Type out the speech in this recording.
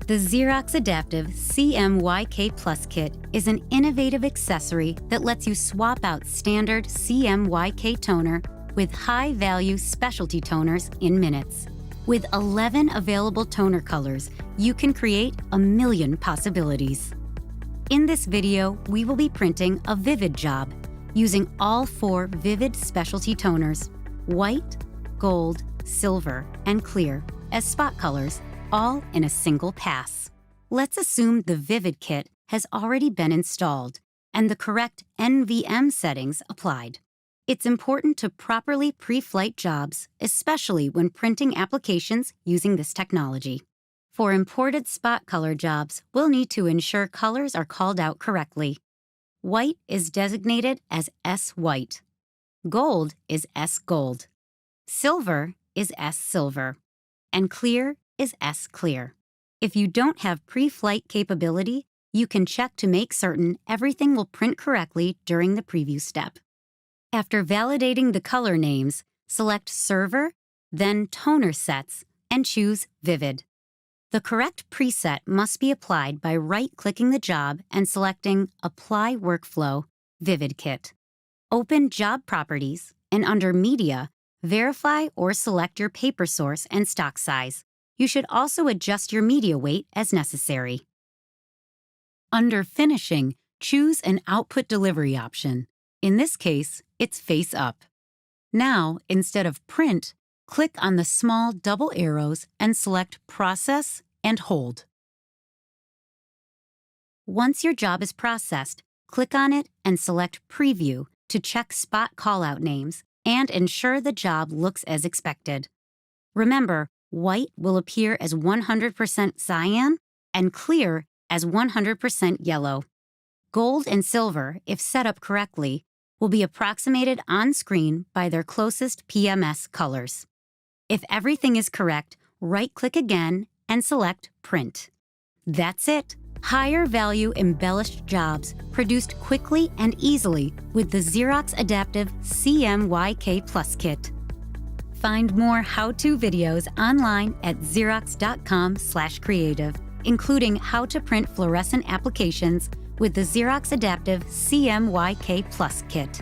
The Xerox Adaptive CMYK Plus Kit is an innovative accessory that lets you swap out standard CMYK toner with high-value specialty toners in minutes. With 11 available toner colors, you can create a million possibilities. In this video, we will be printing a Vivid job using all 4 Vivid specialty toners, white, gold, silver, and clear, as spot colors, all in a single pass. Let's assume the Vivid kit has already been installed and the correct NVM settings applied. It's important to properly pre-flight jobs, especially when printing applications using this technology. For imported spot color jobs, we'll need to ensure colors are called out correctly. White is designated as S white. Gold is S gold. Silver is S silver. And clear is S clear. If you don't have pre-flight capability, you can check to make certain everything will print correctly during the preview step. After validating the color names, select Server, then Toner Sets, and choose Vivid. The correct preset must be applied by right-clicking the job and selecting Apply Workflow, Vivid Kit. Open Job Properties, and under Media, verify or select your paper source and stock size. You should also adjust your media weight as necessary. Under Finishing, choose an Output Delivery option. In this case, it's Face Up. Now, instead of Print, click on the small double arrows and select Process and hold. Once your job is processed, click on it and select Preview to check spot callout names and ensure the job looks as expected. Remember, white will appear as 100% cyan and clear as 100% yellow. Gold and silver, if set up correctly, will be approximated on screen by their closest PMS colors. If everything is correct, right-click again and select Print. That's it! Higher value embellished jobs produced quickly and easily with the Xerox Adaptive CMYK Plus Kit. Find more how-to videos online at xerox.com/creative, including how to print fluorescent applications with the Xerox Adaptive CMYK Plus Kit.